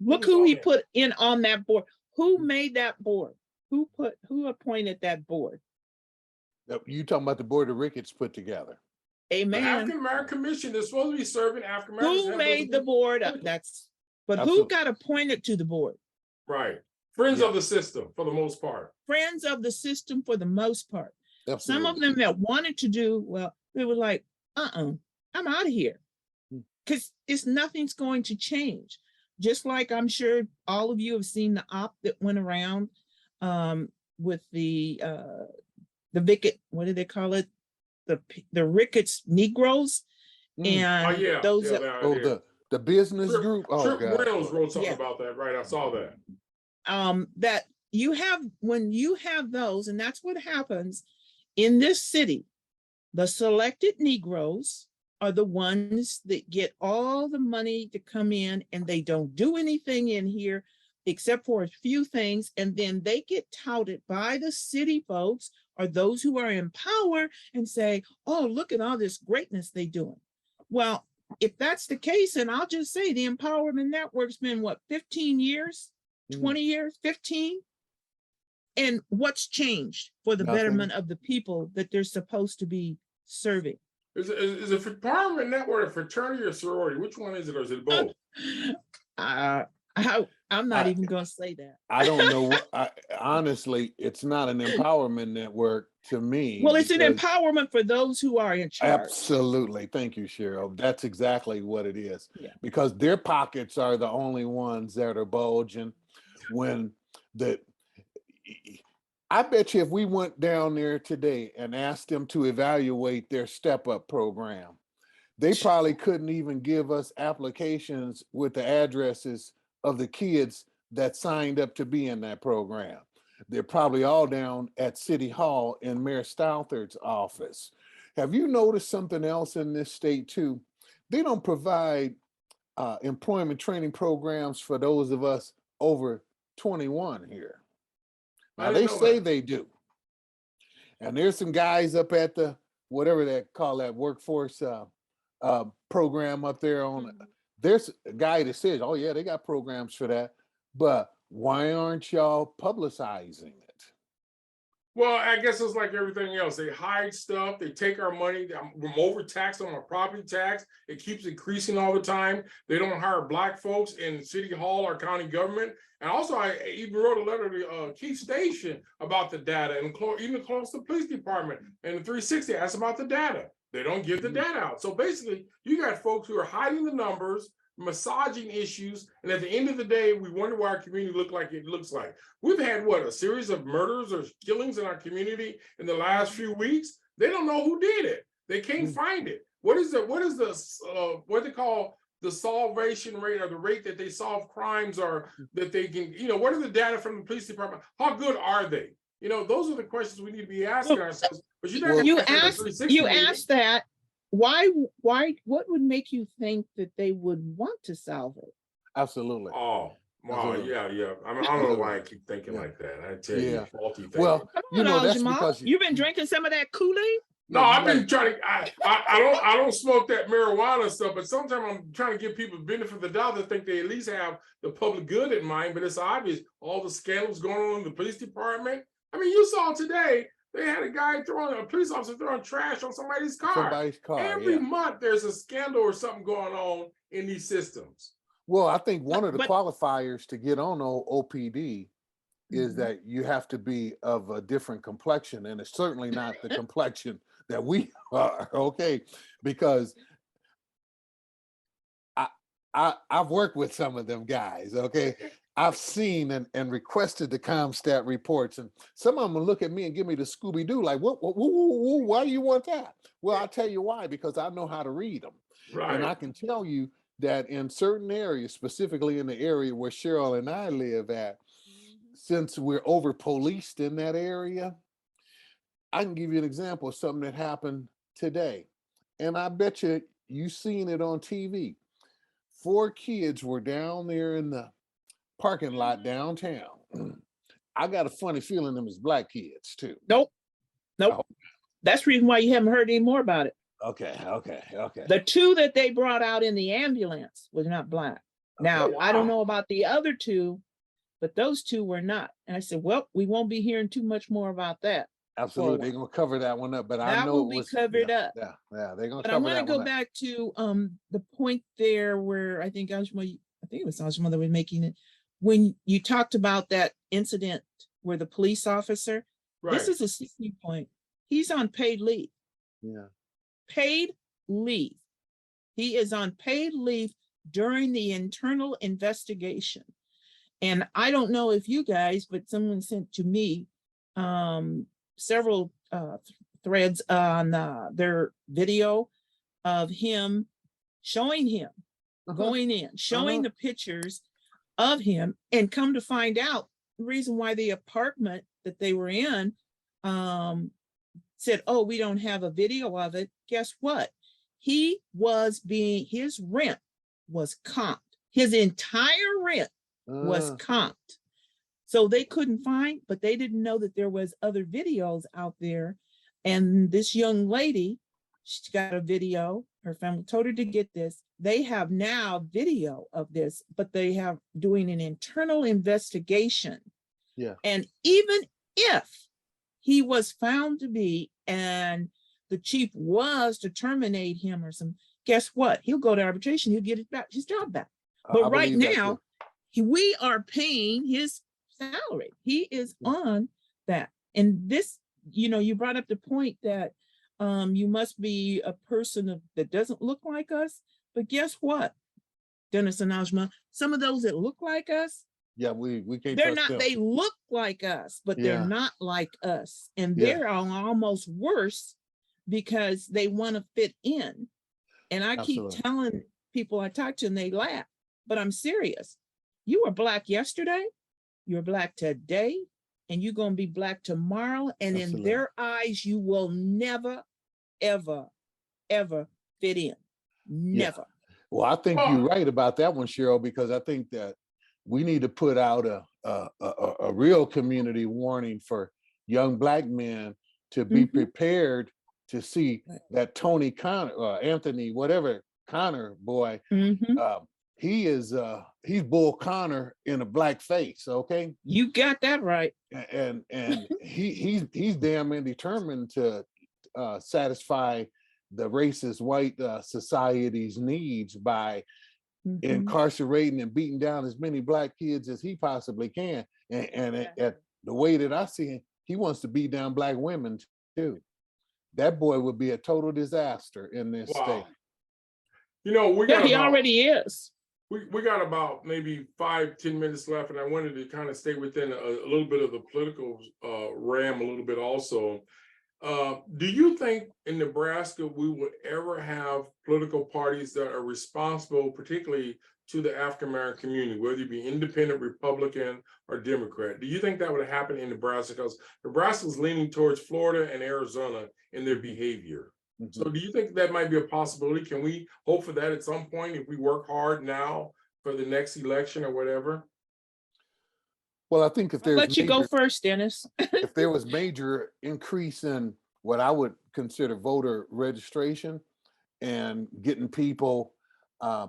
Look who he put in on that board. Who made that board? Who appointed that board? You talking about the board of Ricketts put together? The Amen. African American Commission is supposed to be serving African Americans. Who made the board? But Absolutely. who got appointed to the board? Right. Friends of the system for the most part. Friends of the system for the most part. Absolutely. Some of them that wanted to do, well, they were like, I'm out of here. Because nothing's going to change. Just like I'm sure all of you have seen the op that went around with the Vicket, what do they call it? The Ricketts Negroes. And those the business group. Oh, Trip God. Reynolds wrote something about that, right? I saw that. That you have, when you have those, and that's what happens in this city, the selected Negroes are the ones that get all the money to come in, and they don't do anything in here except for a few things. And then they get touted by the city folks or those who are in power and say, oh, look at all this greatness they're doing. Well, if that's the case, and I'll just say the Empowerment Network's been 15 years, 20 years, 15? And what's changed for the betterment of the people that they're supposed to be serving? Is a Empowerment Network a fraternity or sorority? Which one is it, or is it both? I'm not even going to say that. I don't know. Honestly, it's not an empowerment network to me. Well, it's an empowerment for those who are in charge. Absolutely. Thank you, Cheryl. That's exactly what it is. Yeah. Because their pockets are the only ones that are bulging. I bet you if we went down there today and asked them to evaluate their step-up program, they probably couldn't even give us applications with the addresses of the kids that signed up to be in that program. They're probably all down at City Hall in Mayor Stouthart's office. Have you noticed something else in this state too? They don't provide employment training programs for those of us over 21 here. I Now didn't they know say that. they do. And there's some guys up at the, whatever they call that workforce program up there on, there's a guy that says, oh yeah, they got programs for that, but why aren't y'all publicizing it? Well, I guess it's like everything else. They hide stuff. They take our money. We're overtaxed on our property tax. It keeps increasing all the time. They don't hire Black folks in City Hall or county government. And also, I even wrote a letter to Keith Station about the data, and even close to the police department and the 360 asked about the data. They don't give the data out. So basically, you got folks who are hiding the numbers, massaging issues, and at the end of the day, we wonder why our community look like it looks like. We've had what, a series of murders or killings in our community in the last few weeks. They don't know who did it. They can't find it. What is what they call the salvation rate, or the rate that they solve crimes, or that they can, what are the data from the police department? How good are they? Those are the questions we need to be asking ourselves. But you're not Well, you gonna ask you asked that. Why, what would make you think that they would want to solve it? Absolutely. Oh, wow, Absolutely. yeah. I mean, I don't know why I keep thinking like that. I tell you, Yeah. faulty thinking. Well, Come on, that's Jamal. because You've been drinking some of that Kool-Aid? No, I've been trying to. I don't smoke that marijuana stuff, but sometimes I'm trying to give people the benefit of the doubt that think they at least have the public good in mind. But it's obvious all the scandals going on in the police department. I mean, you saw today they had a police officer throwing trash on somebody's car. Somebody's car. Every month there's a scandal or something going on in these systems. Well, I think one of the But- qualifiers to get on OPD is Mhm. that you have to be of a different complexion, and it's certainly not the complexion that we are. Okay, because I've worked with some of them guys. Okay, I've seen and requested the ComStat reports, and some of them will look at me and give me the Scooby-Doo, like, why do you want that? Well, I'll tell you why, because I know how to read them. Right. And I can tell you that in certain areas, specifically in the area where Cheryl and I live at, since we're over policed in that area, I can give you an example of something that happened today. And I bet you've seen it on TV. 4 kids were down there in the parking lot downtown. I got a funny feeling them is Black kids too. Nope. Oh. That's the reason why you haven't heard any more about it. Okay. The 2 that they brought out in the ambulance was not Black. Now, Oh, I don't wow. know about the other 2, but those 2 were not. And I said, well, we won't be hearing too much more about that. Absolutely. forward. They're going to cover that one up, but I That know will it be was covered up. Yeah, they're going to But I cover want to that go one up. back to the point there where I think it was Ajma that was making it, when you talked about that incident where the police officer, Right. this is a sticking point. He's on paid leave. Yeah. Paid leave. He is on paid leave during the internal investigation. And I don't know if you guys, but someone sent to me several threads on their video of him showing him going in, showing the pictures of him, and come to find out the reason why the apartment that they were in said, oh, we don't have a video of it. Guess what? His rent was comped. His entire rent was comped. So they couldn't find, but they didn't know that there was other videos out there. And this young lady, she got a video. Her family told her to get this. They have now video of this, but they have doing an internal investigation. Yeah. And even if he was found to be, and the chief was to terminate him or some, guess what? He'll go to arbitration. He'll get his job back. But right now, we are paying his salary. He is on that. And this, you brought up the point that you must be a person that doesn't look like us. But guess what, Dennis and Ajma, some of those that look like us, yeah, we can't. They're not. They look like us, but they're not like us, and they're almost worse because they want to fit in. And I keep telling people I talk to, and they laugh, but I'm serious. You were Black yesterday, you're Black today, and you're going to be Black tomorrow. And in Absolutely. their eyes, you will never, ever, ever fit in. Never. Well, I think you're right about that one, Cheryl, because I think that we need to put out a real community warning for young Black men to be prepared to see that Tony Connor, Anthony, whatever Connor boy, he's Bull Connor in a Black face. Okay, You got that right. and he's damn determined to satisfy the racist white society's needs by incarcerating and beating down as many Black kids as he possibly can. And at the way that I see it, he wants to beat down Black women too. That boy would be a total disaster in this state. You know, we got He already is. We got about maybe 5-10 minutes left, and I wanted to kind of stay within a little bit of the political realm a little bit also. Do you think in Nebraska we would ever have political parties that are responsible, particularly to the African American community, whether it be independent, Republican, or Democrat? Do you think that would happen in Nebraska? Because Nebraska is leaning towards Florida and Arizona in their behavior. So do you think that might be a possibility? Can we hope for that at some point if we work hard now for the next election or whatever? Well, I think if I'll let you go first, Dennis. if there was major increase in what I would consider voter registration and getting people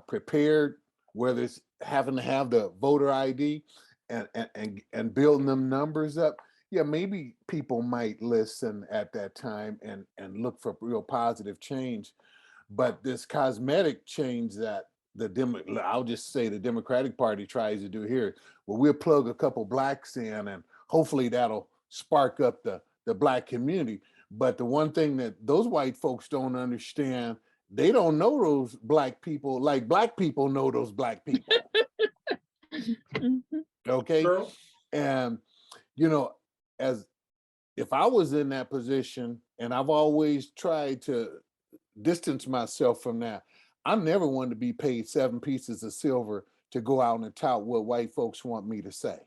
prepared, whether it's having to have the voter ID and building them numbers up, yeah, maybe people might listen at that time and look for real positive change. But this cosmetic change that I'll just say the Democratic Party tries to do here, well, we'll plug a couple Blacks in and hopefully that'll spark up the Black community. But the one thing that those white folks don't understand, they don't know those Black people like Black people know those Black people. Okay. Girl? And, you know, as if I was in that position, and I've always tried to distance myself from that, I never wanted to be paid 7 pieces of silver to go out and tout what white folks want me to say,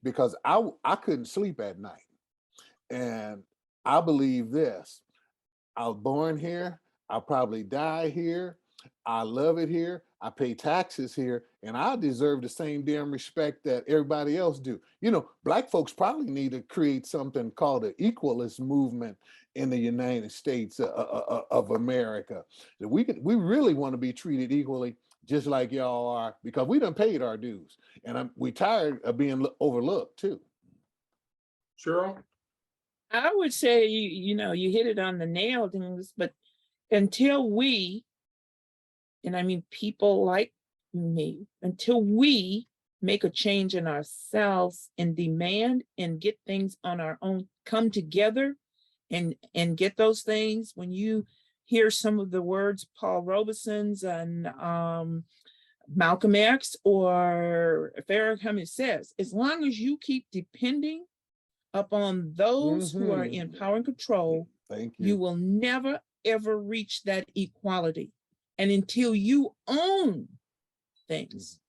because I couldn't sleep at night. And I believe this: I was born here, I'll probably die here, I love it here, I pay taxes here, and I deserve the same damn respect that everybody else do. You know, Black folks probably need to create something called an equalist movement in the United States of America. We really want to be treated equally, just like y'all are, because we done paid our dues, and we tired of being overlooked too. Cheryl? I would say, you know, you hit it on the nail, things, but until we, and I mean people like me, until we make a change in ourselves and demand and get things on our own, come together and get those things. When you hear some of the words Paul Robeson's and Malcolm X or Farrakhan says, as long as you keep depending upon those who are in power and control, you will never, ever reach that equality. And until you own things,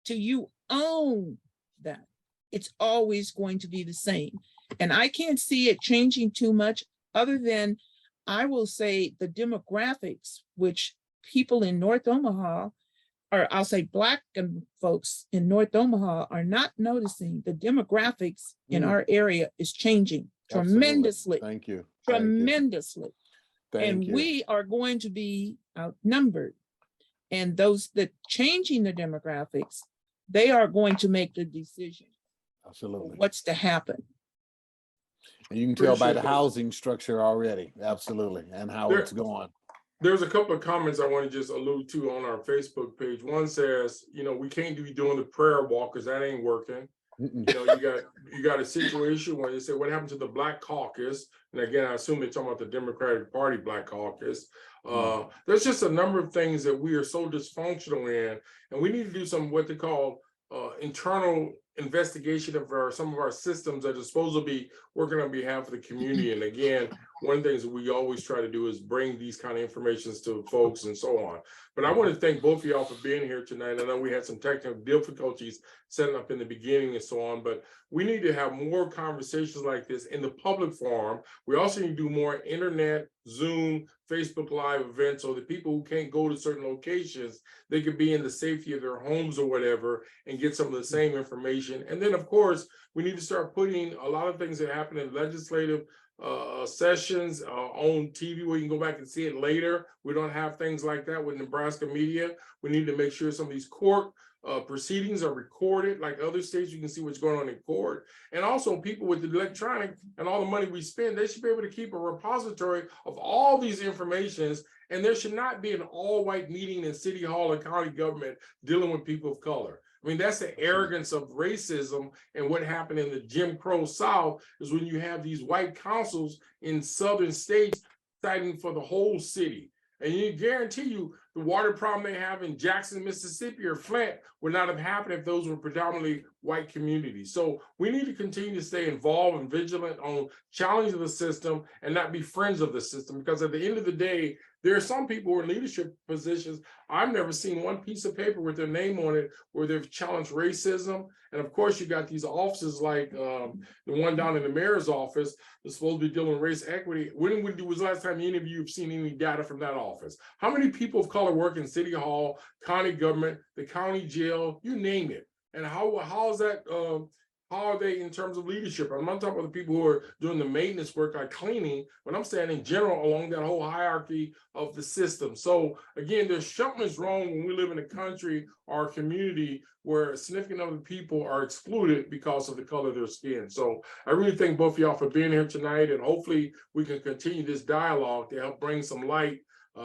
till you own that, it's always going to be the same. And I can't see it changing too much, other than I will say the demographics, which people in North Omaha, or I'll say Black folks in North Omaha, are not noticing the demographics in our area is changing tremendously. Thank you. Tremendously. Thank you. We are going to be outnumbered. And those that changing the demographics, they are going to make the decision. Absolutely. What's to happen. And you can tell by the housing structure already. Absolutely. And how it's going. There's a couple of comments I want to just allude to on our Facebook page. One says, you know, we can't be doing the prayer walk because that ain't working. You know, you got a situation where they say, what happened to the Black Caucus? And again, I assume they're talking about the Democratic Party Black Caucus. There's just a number of things that we are so dysfunctional in, and we need to do some what they call internal investigation of some of our systems that are supposed to be working on behalf of the community. And again, one of the things that we always try to do is bring these kind of informations to folks and so on. But I want to thank both of y'all for being here tonight. I know we had some technical difficulties setting up in the beginning and so on, but we need to have more conversations like this in the public forum. We also need to do more internet, Zoom, Facebook Live events, so that people who can't go to certain locations, they could be in the safety of their homes or whatever and get some of the same information. And then, of course, we need to start putting a lot of things that happen in legislative sessions on TV where you can go back and see it later. We don't have things like that with Nebraska media. We need to make sure some of these court proceedings are recorded like other states. You can see what's going on in court. And also people with the electronic and all the money we spend, they should be able to keep a repository of all these informations. And there should not be an all-white meeting in city hall or county government dealing with people of color. I mean, that's the arrogance of racism. And what happened in the Jim Crow South is when you have these white councils in southern states fighting for the whole city. And you guarantee you the water problem they have in Jackson, Mississippi or Flint would not have happened if those were predominantly white communities. So we need to continue to stay involved and vigilant on challenging the system and not be friends of the system, because at the end of the day, there are some people who are in leadership positions. I've never seen one piece of paper with their name on it where they've challenged racism. And of course, you got these offices like the one down in the mayor's office that's supposed to be dealing with race equity. When was the last time any of you have seen any data from that office? How many people of color work in city hall, county government, the county jail, you name it? And how is that? How are they in terms of leadership? I'm not talking about the people who are doing the maintenance work like cleaning, but I'm saying in general along that whole hierarchy of the system. So again, there's something that's wrong when we live in a country or a community where a significant number of people are excluded because of the color of their skin. So I really thank both of y'all for being here tonight, and hopefully we can continue this dialogue to help bring some light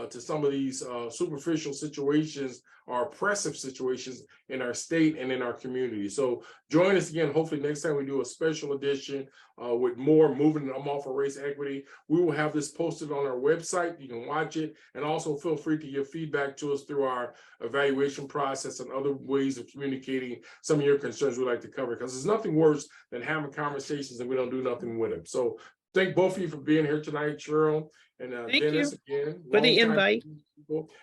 to some of these superficial situations or oppressive situations in our state and in our community. So join us again, hopefully next time we do a special edition with more moving them off of race equity. We will have this posted on our website. You can watch it, and also feel free to give feedback to us through our evaluation process and other ways of communicating some of your concerns we'd like to cover, because there's nothing worse than having conversations and we don't do nothing with them. So thank both of you for being here tonight, Cheryl and Dennis, again for the invite.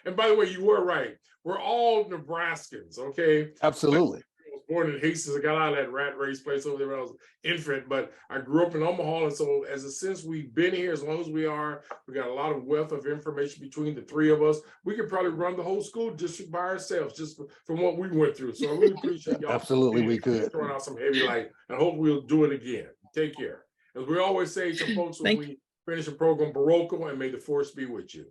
And by the way, you were right. We're all Nebraskans, okay? Absolutely. I was born in Hastings. I got out of that rat race place over there when I was infant, but I grew up in Omaha. And so since we've been here, as long as we are, we got a lot of wealth of information between the three of us. We could probably run the whole school district by ourselves just from what we went through. So I really appreciate y'all. Absolutely, we could. Throwing out some heavy light, and hope we'll do it again. Take care. As we always say to folks when we finish a program, Baroko, and may the force be with you.